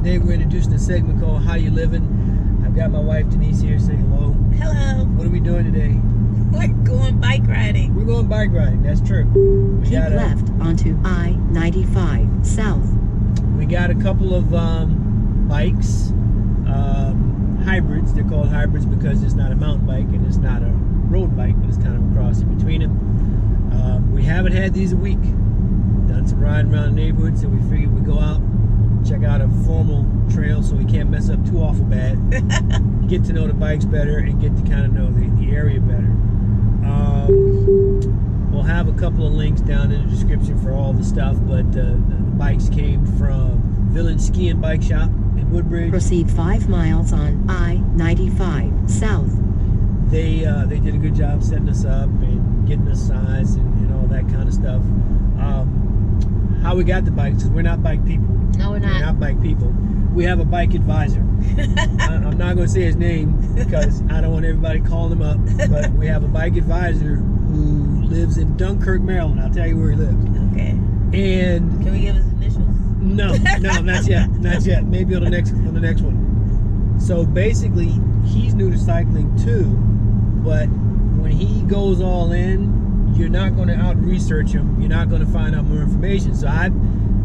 Today we're introducing a segment called How You Livin'. I've got my wife Denise here. Say hello. Hello. What are we doing today? We're going bike riding. We're going bike riding. That's true. Keep left onto I-95 South. We got a couple of bikes, hybrids. They're called hybrids because it's not a mountain bike and it's not a road bike, but it's kind of a cross in between them. We haven't had these a week. Done some riding around the neighborhood, so we figured we'd go out, check out a formal trail so we can't mess up too awful bad. Get to know the bikes better and get to kind of know the area better. We'll have a couple of links down in the description for all the stuff, but the bikes came from Livin Ski and Bike Shop in Woodbridge. Proceed 5 miles on I-95 South. They did a good job setting us up and getting us size and all that kind of stuff. How we got the bikes, because we're not bike people. No, we're not. We're not bike people. We have a bike advisor. I'm not going to say his name because I don't want everybody calling him up, but we have a bike advisor who lives in Dunkirk, Maryland. I'll tell you where he lives. Okay. And can we give his initials? No, not yet. Not yet. Maybe on the next one. So basically, he's new to cycling too, but when he goes all in, you're not going to out-research him. You're not going to find out more information. So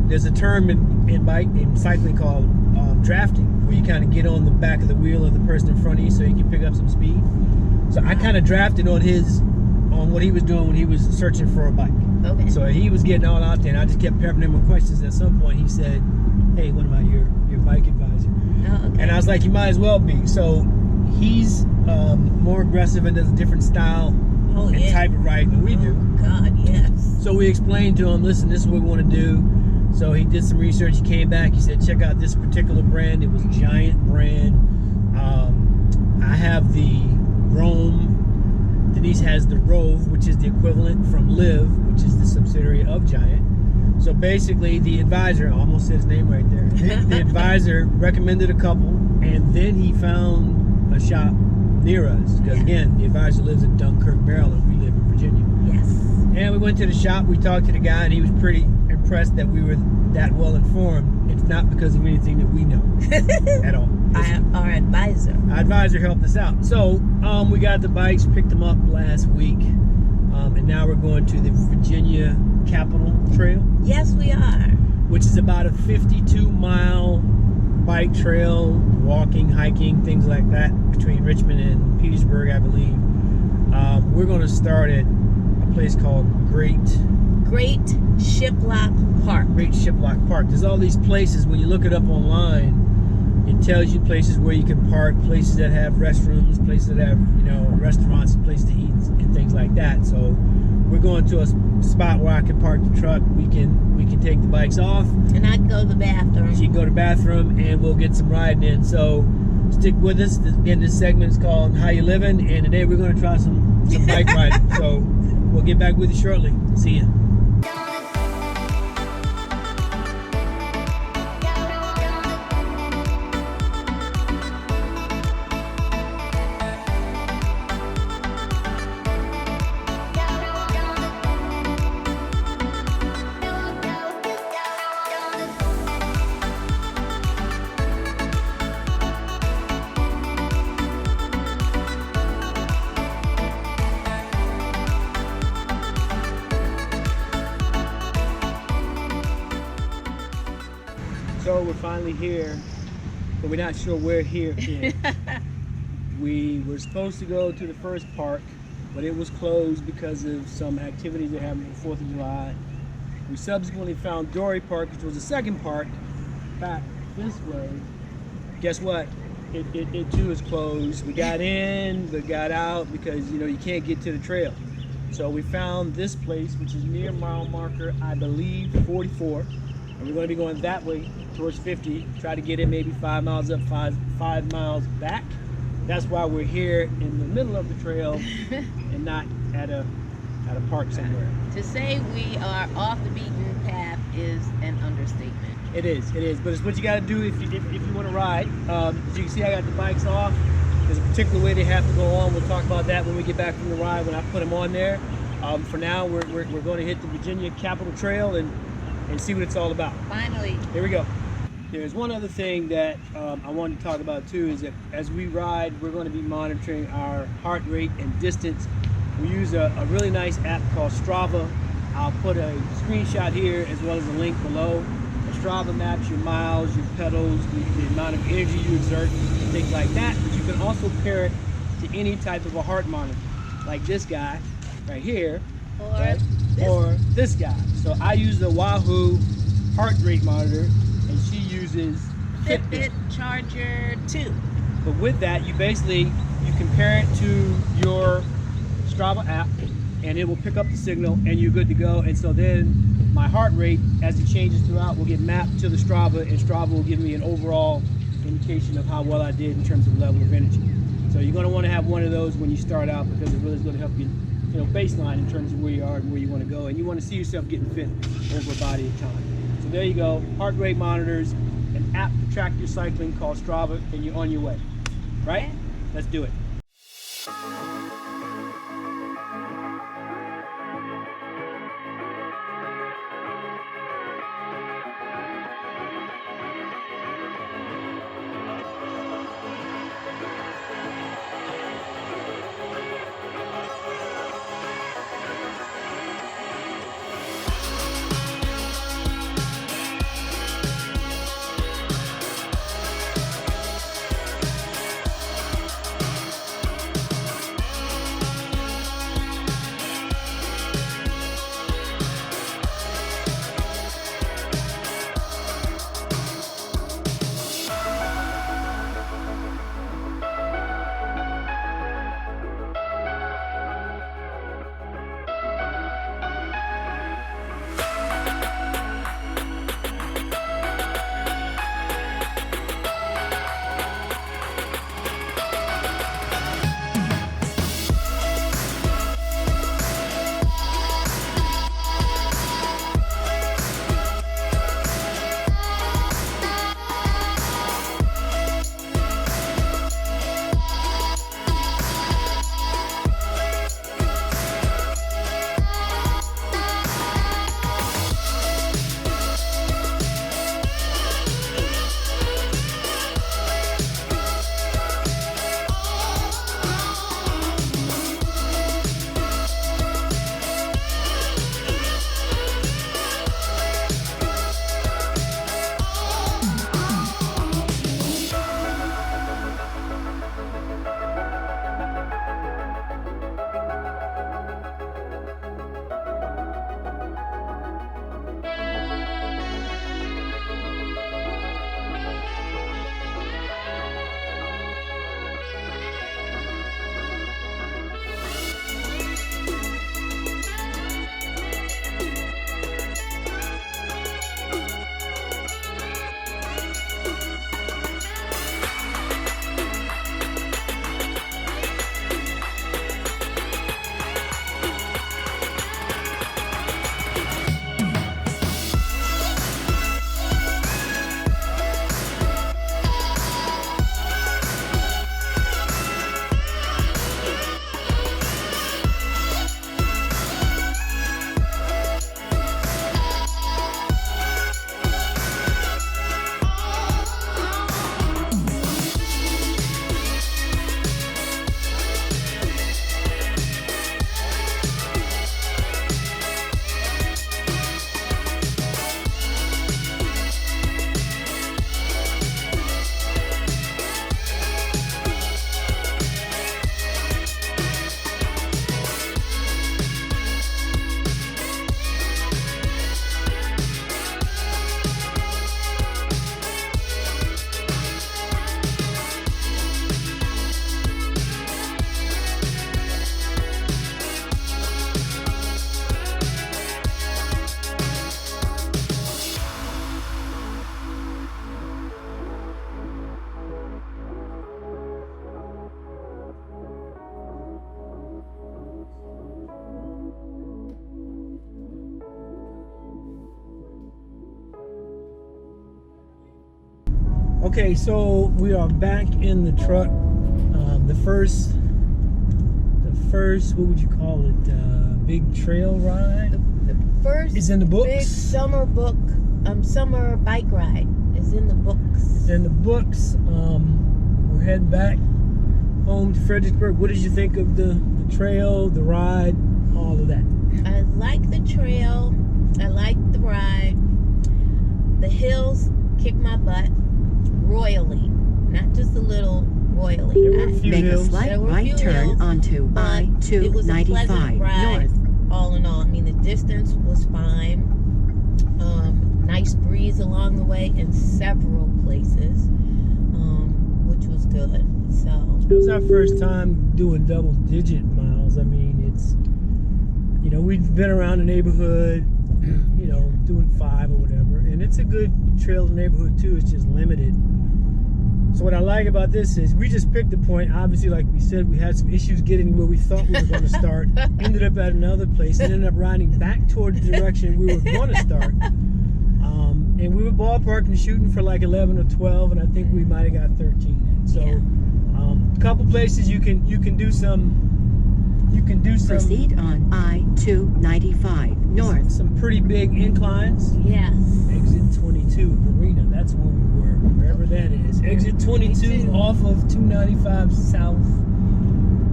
there's a term in cycling called drafting, where you kind of get on the back of the wheel of the person in front of you so you can pick up some speed. So I kind of drafted on what he was doing when he was searching for a bike. Okay. So he was getting all out there, and I just kept peppering him with questions. At some point, he said, "Hey, what about your bike advisor?" Oh, okay. And I was like, "You might as well be." So he's more aggressive and does a different style and type of riding than we do. Oh, God, yes. So we explained to him, "Listen, this is what we want to do." So he did some research. He came back. He said, "Check out this particular brand. It was Giant brand. I have the Rome. Denise has the Rove, which is the equivalent from Liv, which is the subsidiary of Giant." So basically, the advisor, I almost said his name right there. The advisor recommended a couple, and then he found a shop near us. Because again, the advisor lives in Dunkirk, Maryland. We live in Virginia. Yes. And we went to the shop. We talked to the guy, and he was pretty impressed that we were that well informed. It's not because of anything that we know at all. Our advisor. Our advisor helped us out. So we got the bikes, picked them up last week, and now we're going to the Virginia Capitol Trail. Yes, we are. Which is about a 52-mile bike trail, walking, hiking, things like that, between Richmond and Petersburg, I believe. We're going to start at a place called Great Shiplock Park. Great Shiplock Park. There's all these places, when you look it up online, it tells you places where you can park, places that have restrooms, places that have, restaurants, places to eat, and things like that. So we're going to a spot where I can park the truck. We can take the bikes off. And I can go to the bathroom. She can go to the bathroom, and we'll get some riding in. So stick with us. Again, this segment is called How You Livin', and today we're going to try some bike riding. So we'll get back with you shortly. See ya. So we're finally here, but we're not sure where here is. We were supposed to go to the first park, but it was closed because of some activities they're having for 4th of July. We subsequently found Dory Park, which was the second park, back this way. Guess what? It too is closed. We got in, but got out because you can't get to the trail. So we found this place, which is near mile marker, I believe, 44. And we're going to be going that way towards 50. Try to get in maybe 5 miles up, five miles back. That's why we're here in the middle of the trail and not at a park somewhere. To say we are off the beaten path is an understatement. It is, but it's what you got to do if you want to ride. As you can see, I got the bikes off. There's a particular way they have to go on. We'll talk about that when we get back from the ride, when I put them on there. For now, we're going to hit the Virginia Capitol Trail and see what it's all about. Finally. Here we go. There's one other thing that I wanted to talk about too, is that as we ride, we're going to be monitoring our heart rate and distance. We use a really nice app called Strava. I'll put a screenshot here as well as a link below. Strava maps your miles, your pedals, the amount of energy you exert, and things like that. But you can also pair it to any type of a heart monitor, like this guy right here, Or right? this. Or this guy. So I use the Wahoo heart rate monitor, and she uses Fitbit Charger 2. But with that, you compare it to your Strava app, and it will pick up the signal, and you're good to go. And so then my heart rate, as it changes throughout, will get mapped to the Strava, and Strava will give me an overall indication of how well I did in terms of level of energy. So you're going to want to have one of those when you start out, because it really is going to help you, baseline in terms of where you are and where you want to go, and you want to see yourself getting fit over a body at a time. So there you go, heart rate monitors, an app to track your cycling called Strava, and you're on your way. Right? Okay. Let's do it. Okay, so we are back in the truck. The first, what would you call it? Big trail ride? The first Is in the books? big summer bike ride is in the books. in the books. We're heading back home to Fredericksburg. What did you think of the trail, the ride, all of that? I like the trail. I like the ride. The hills kick my butt royally, not just a little, royally. There were a few Make a hills. slight There were a right few turn hills, onto but it was a pleasant I-295 ride. north. All in all, I mean, the distance was fine. Nice breeze along the way in several places, which was good. So It was our first time doing double-digit miles. I mean, it's, you know, we've been around the neighborhood, you know, doing 5 or whatever, and it's a good trail in the neighborhood too. It's just limited. So what I like about this is we just picked a point. Obviously, like we said, we had some issues getting where we thought we were going to start. Ended up at another place and ended up riding back towards the direction we were going to start. And we were ballparking shooting for like 11 or 12, and I think we might have got 13 in. So a couple places you can do some. Proceed on I-295 north. Some pretty big inclines. yes, Exit 22, Verena. That's where we were, wherever that is. Exit 22 off of 295 South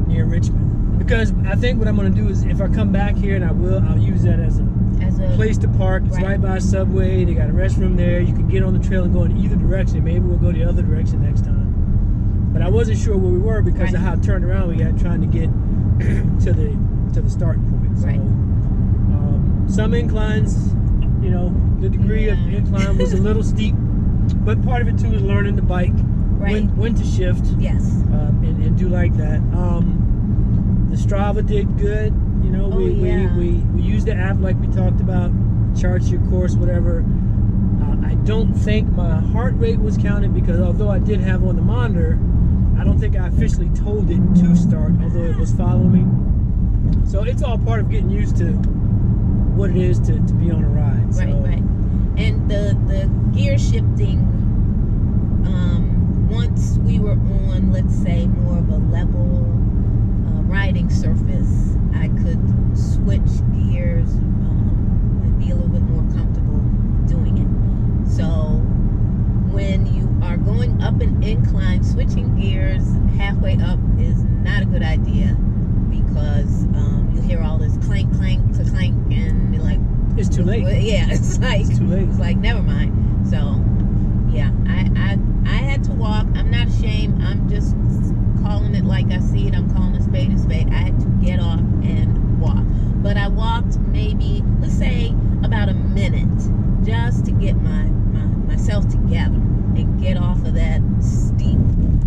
near Richmond. Because I think what I'm going to do is, if I come back here, and I'll use that as a place to park. It's right by a Subway. They got a restroom there. You can get on the trail and go in either direction. Maybe we'll go the other direction next time. But I wasn't sure where we were because of how it turned around we got trying to get to the start point. So, some inclines, you know, the degree of incline was a little steep, but part of it too is learning the bike, when to shift, and do like that. The Strava did good. You know, we used the app like we talked about, charts your course, whatever. I don't think my heart rate was counted because although I did have on the monitor, I don't think I officially told it to start, although it was following me. So it's all part of getting used to what it is to be on a ride. So. Right. And the gear shifting, once we were on, let's say, more of a level riding surface, I could switch gears and be a little bit more comfortable doing it. So when you are going up an incline, switching gears halfway up is not a good idea because you hear all this clank, clank, clank, and you're like, it's too late. Yeah, it's too late. It's like, never mind. So yeah, I had to walk. I'm not ashamed. I'm just calling it like I see it. I'm calling a spade a spade. I had to get off and walk. But I walked maybe, let's say, about a minute just to get myself together and get off of that steep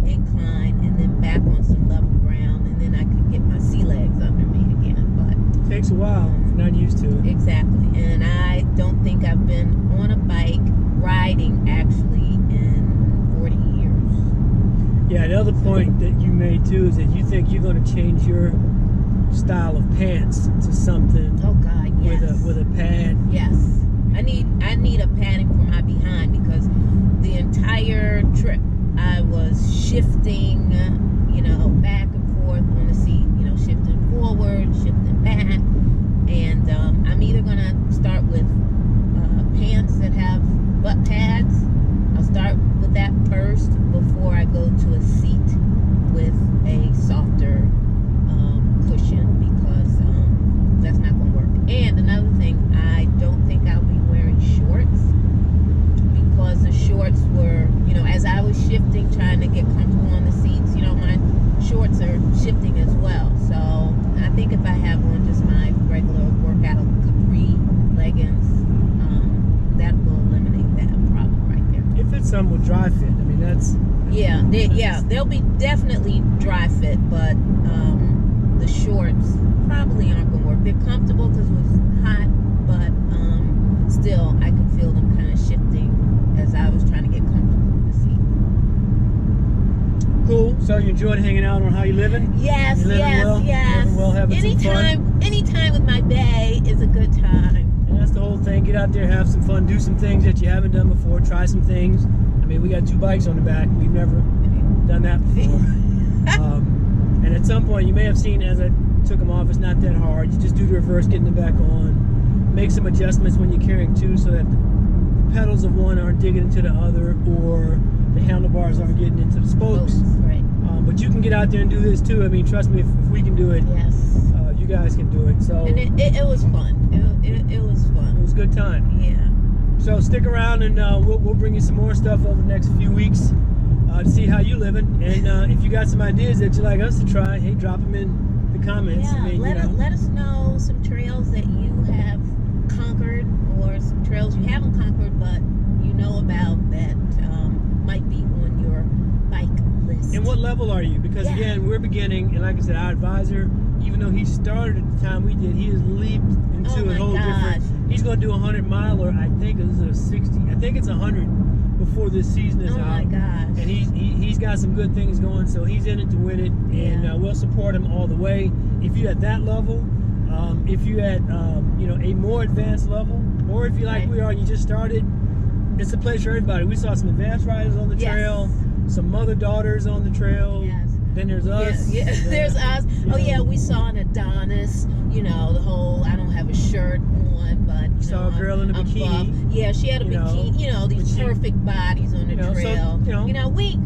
incline and then back on some level ground, and then I could get my sea legs under me again. But it takes a while if you're not used to it. Exactly. And I don't think I've been on a bike riding actually in 40 years. Yeah, the other point that you made too is that you think you're going to change your style of pants to something. Oh God, yes. With a pad. Yes. I need a padding for my behind because the entire trip I was shifting, you know, back and forth on the seat, you know, shifting forward, shifting back, and I'm either gonna start with pants that have butt pads. I'll start with that first before I go to a seat with a softer cushion because that's not gonna work. And another thing, I don't think I'll be wearing shorts because the shorts were, you know, as I was shifting, trying to get comfortable on the seats, you know, my shorts are shifting as well. So I think if I have on just my regular workout capri leggings, that will eliminate that problem right there. If it's some with dry fit, I mean that's they'll be definitely dry fit, but the shorts probably aren't gonna work. They're comfortable because it was hot, but still I could feel them kind of shifting as I was trying to get comfortable in the seat. cool. So you enjoyed hanging out on How You Living? Yes, You living yes, well? yes. Living well, having some fun? Anytime with my bae is a good time. And that's the whole thing. Get out there, have some fun, do some things that you haven't done before, try some things. I mean, we got 2 bikes on the back. We've never done that before. And at some point, you may have seen as I took them off, it's not that hard. You just do the reverse, getting them back on. Make some adjustments when you're carrying 2 so that the pedals of one aren't digging into the other, or the handlebars aren't getting into the spokes. Right. But you can get out there and do this too. I mean, trust me, if we can do it, Yes. you guys can do it. So And it was fun. It was it fun. was a good time. Yeah. So stick around, and we'll bring you some more stuff over the next few weeks to see how you living. And if you got some ideas that you'd like us to try, hey, drop them in the comments. Yeah. I mean, Let us know some trails that you have conquered, or some trails you haven't conquered but you know about that might be on your bike list. And what level are you? Because Yeah. again, we're beginning, and like I said, our advisor, even though he started at the time we did, he has leaped into Oh a my whole gosh. different. He's going to do a 100-miler. I think it's a 60. I think it's 100 before this season is Oh out. my gosh. And he's got some good things going, so he's in it to win it, and Yeah. we'll support him all the way. If you're at that level, if you're at a more advanced level, or if you like Right. we are, you just started, it's a place for everybody. We saw some advanced riders on the Yes. trail, some mother-daughters on the trail. Yes. Then there's us. Yeah, there's us. you Oh yeah, know. we saw an Adonis. You know, the whole I don't have a shirt on, but you Saw know, a girl in a I'm bikini. buff. Yeah, she had a You know, bikini. You know, these but she- perfect bodies on the you know, so, trail. you know. we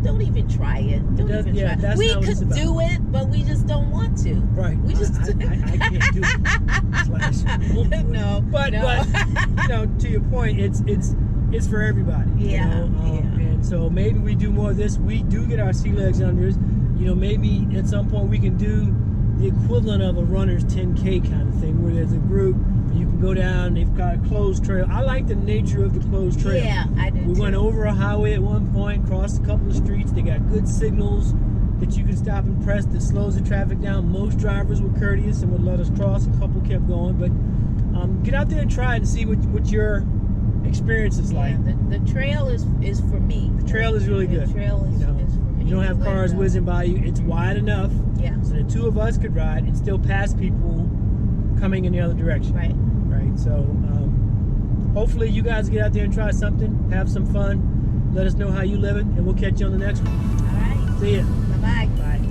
don't even try it. Don't That's- even yeah, try. that's We not what it's could about. do it, but we just don't want to. Right. We just I can't do it. Slash, won't do it. No, But no. to your point, it's for everybody. Yeah, You know? yeah. And so maybe we do more of this. We do get our sea legs unders. You know, maybe at some point we can do the equivalent of a runner's 10K kind of thing, where there's a group you can go down. They've got a closed trail. I like the nature of the closed trail. Yeah, I do We too. went over a highway at one point, crossed a couple of streets. They got good signals that you can stop and press that slows the traffic down. Most drivers were courteous and would let us cross. A couple kept going, but get out there and try it and see what your experience is like. Yeah, the trail is for me. The trail is really good. The trail is, You know, is for me. You don't have It's where cars to go. whizzing by you. It's wide enough Yeah. so the two of us could ride and still pass people coming in the other direction. Right. Right. So hopefully you guys get out there and try something, have some fun. Let us know how you living, and we'll catch you on the next one. All right. See ya. Bye bye. Bye.